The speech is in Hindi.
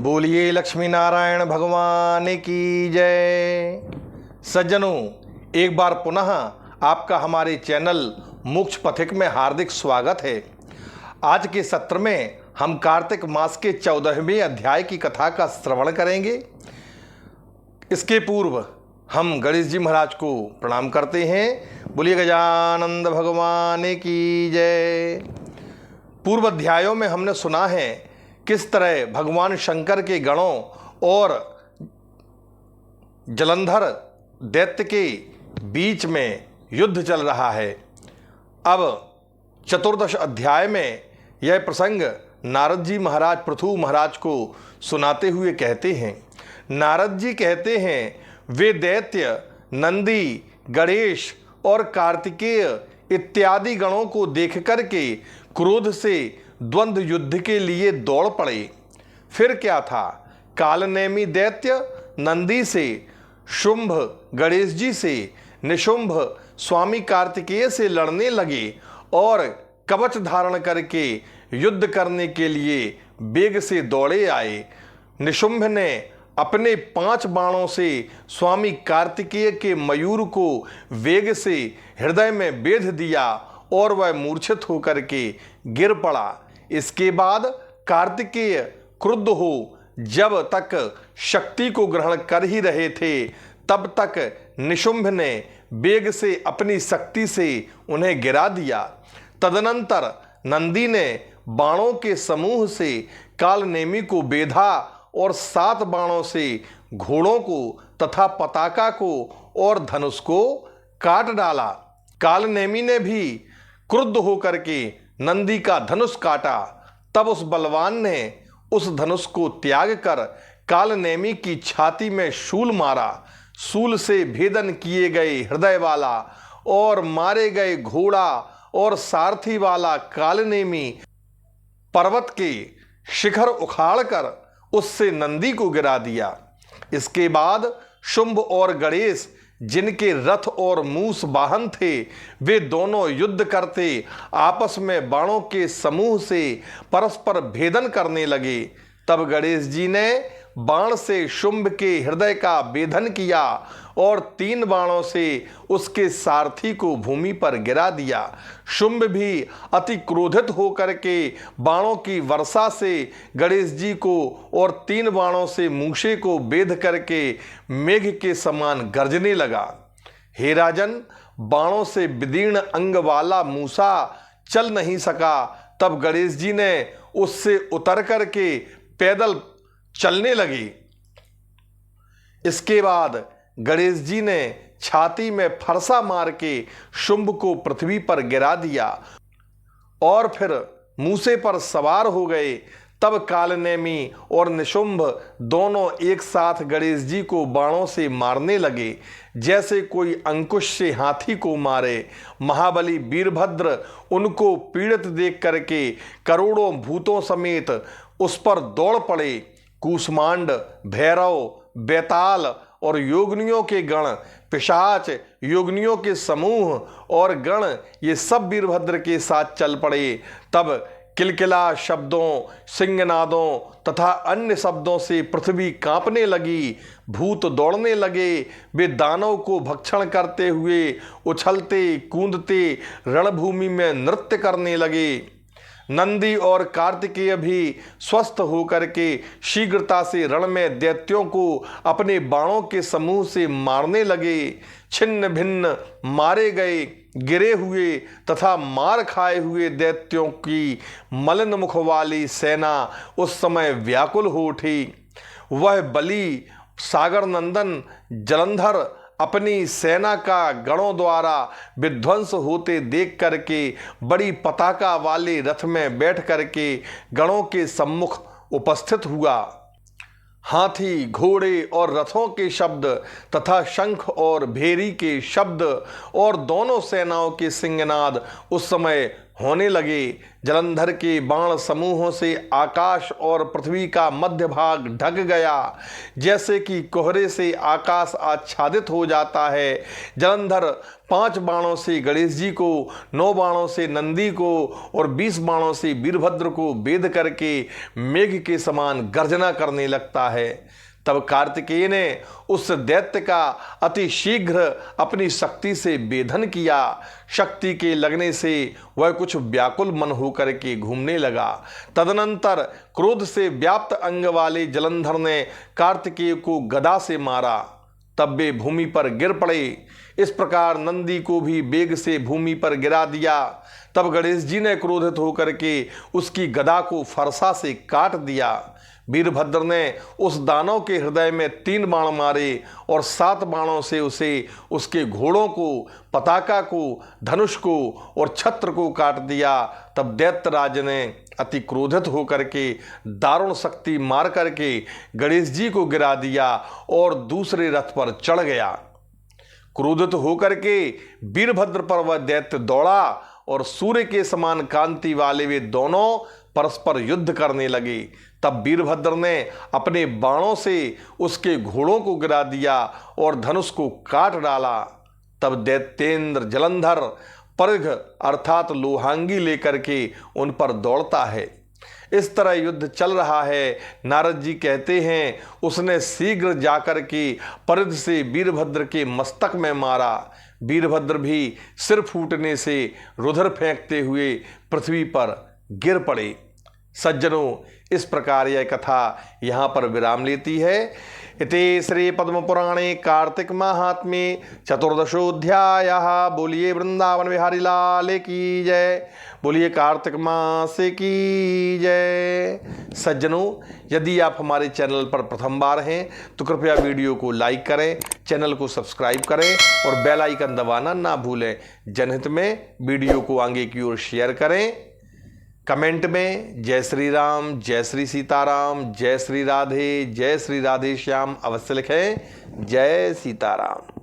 बोलिए लक्ष्मी नारायण भगवान की जय। सज्जनों, एक बार पुनः आपका हमारे चैनल मोक्ष पथिक में हार्दिक स्वागत है। आज के सत्र में हम कार्तिक मास के 14वें अध्याय की कथा का श्रवण करेंगे। इसके पूर्व हम गणेश जी महाराज को प्रणाम करते हैं। बोलिए गजानंद भगवान की जय। पूर्व अध्यायों में हमने सुना है किस तरह भगवान शंकर के गणों और जलंधर दैत्य के बीच में युद्ध चल रहा है। अब चतुर्दश अध्याय में यह प्रसंग नारद जी महाराज पृथु महाराज को सुनाते हुए कहते हैं। नारद जी कहते हैं, वे दैत्य नंदी, गणेश और कार्तिकेय इत्यादि गणों को देख करके क्रोध से द्वंद्व युद्ध के लिए दौड़ पड़े। फिर क्या था, कालनेमी दैत्य नंदी से, शुंभ गणेश जी से, निशुंभ स्वामी कार्तिकेय से लड़ने लगे और कवच धारण करके युद्ध करने के लिए वेग से दौड़े आए। निशुंभ ने अपने 5 बाणों से स्वामी कार्तिकेय के मयूर को वेग से हृदय में बेध दिया और वह मूर्छित होकर के गिर पड़ा। इसके बाद कार्तिकेय क्रुद्ध हो जब तक शक्ति को ग्रहण कर ही रहे थे, तब तक निशुंभ ने वेग से अपनी शक्ति से उन्हें गिरा दिया। तदनंतर नंदी ने बाणों के समूह से कालनेमी को बेधा और 7 बाणों से घोड़ों को तथा पताका को और धनुष को काट डाला। कालनेमी ने भी क्रुद्ध होकर के नंदी का धनुष काटा। तब उस बलवान ने उस धनुष को त्याग कर कालनेमी की छाती में शूल मारा। शूल से भेदन किए गए हृदय वाला और मारे गए घोड़ा और सारथी वाला कालनेमी पर्वत के शिखर उखाड़ कर उससे नंदी को गिरा दिया। इसके बाद शुंभ और गणेश, जिनके रथ और मूस वाहन थे, वे दोनों युद्ध करते आपस में बाणों के समूह से परस्पर भेदन करने लगे। तब गणेश जी ने बाण से शुंभ के हृदय का भेदन किया और 3 बाणों से उसके सारथी को भूमि पर गिरा दिया। शुंभ भी अति क्रोधित होकर के बाणों की वर्षा से गणेश जी को और 3 बाणों से मूषे को बेध करके मेघ के समान गरजने लगा। हे राजन, बाणों से विदीर्ण अंग वाला मूसा चल नहीं सका। तब गणेश जी ने उससे उतर करके पैदल चलने लगे। इसके बाद गणेश जी ने छाती में फरसा मार के शुंभ को पृथ्वी पर गिरा दिया और फिर मूसे पर सवार हो गए। तब कालनेमी और निशुंभ दोनों एक साथ गणेश जी को बाणों से मारने लगे, जैसे कोई अंकुश से हाथी को मारे। महाबली वीरभद्र उनको पीड़ित देख करके करोड़ों भूतों समेत उस पर दौड़ पड़े। कूष्मांड, भैरव, बेताल और योगिनियों के गण, पिशाच, योगिनियों के समूह और गण, ये सब वीरभद्र के साथ चल पड़े। तब किलकिला शब्दों, सिंहनादों तथा अन्य शब्दों से पृथ्वी कांपने लगी। भूत दौड़ने लगे। वे दानव को भक्षण करते हुए उछलते कूदते रणभूमि में नृत्य करने लगे। नंदी और कार्तिकेय भी स्वस्थ होकर के शीघ्रता से रण में दैत्यों को अपने बाणों के समूह से मारने लगे। छिन्न भिन्न मारे गए, गिरे हुए तथा मार खाए हुए दैत्यों की मलिन मुख वाली सेना उस समय व्याकुल हो उठी। वह बलि सागर नंदन जलंधर अपनी सेना का गणों द्वारा विध्वंस होते देख करके बड़ी पताका वाले रथ में बैठ करके गणों के सम्मुख उपस्थित हुआ। हाथी, घोड़े और रथों के शब्द तथा शंख और भेरी के शब्द और दोनों सेनाओं के सिंहनाद उस समय होने लगे। जलंधर के बाण समूहों से आकाश और पृथ्वी का मध्य भाग ढक गया, जैसे कि कोहरे से आकाश आच्छादित हो जाता है। जलंधर 5 बाणों से गणेश जी को, 9 बाणों से नंदी को और 20 बाणों से वीरभद्र को भेद करके मेघ के समान गर्जना करने लगता है। तब कार्तिकेय ने उस दैत्य का अति शीघ्र अपनी शक्ति से भेदन किया। शक्ति के लगने से वह कुछ व्याकुल मन होकर के घूमने लगा। तदनंतर क्रोध से व्याप्त अंग वाले जलंधर ने कार्तिकेय को गदा से मारा। तब वे भूमि पर गिर पड़े। इस प्रकार नंदी को भी वेग से भूमि पर गिरा दिया। तब गणेश जी ने क्रोधित होकर के उसकी गदा को फरसा से काट दिया। वीरभद्र ने उस दानव के हृदय में 3 बाण मारे और 7 बाणों से उसे, उसके घोड़ों को, पताका को, धनुष को और छत्र को काट दिया। तब दैत्यराज ने अति क्रोधित होकर के दारुण शक्ति मार करके गणेश जी को गिरा दिया और दूसरे रथ पर चढ़ गया। क्रोधित होकर के वीरभद्र पर वह दैत्य दौड़ा और सूर्य के समान कांति वाले वे दोनों परस्पर युद्ध करने लगे। तब वीरभद्र ने अपने बाणों से उसके घोड़ों को गिरा दिया और धनुष को काट डाला। तब दैत्येंद्र जलंधर पर्घ अर्थात लोहांगी लेकर के उन पर दौड़ता है। इस तरह युद्ध चल रहा है। नारद जी कहते हैं उसने शीघ्र जाकर के परिध से वीरभद्र के मस्तक में मारा। वीरभद्र भी सिर फूटने से रुधिर फेंकते हुए पृथ्वी पर गिर पड़े। सज्जनों, इस प्रकार यह कथा यहाँ पर विराम लेती है। इति श्री पद्म पुराणे कार्तिक महात्म्ये चतुर्दशोऽध्याय। बोलिए वृंदावन बिहारी लाल की जय, बोलिए कार्तिक मास की जय। सज्जनों, यदि आप हमारे चैनल पर प्रथम बार हैं तो कृपया वीडियो को लाइक करें, चैनल को सब्सक्राइब करें और बेल आइकन दबाना ना भूलें। जनहित में वीडियो को आगे की ओर शेयर करें। कमेंट में जय श्री राम, जय श्री सीताराम, जय श्री राधे श्याम अवश्य लिखें। जय सीताराम।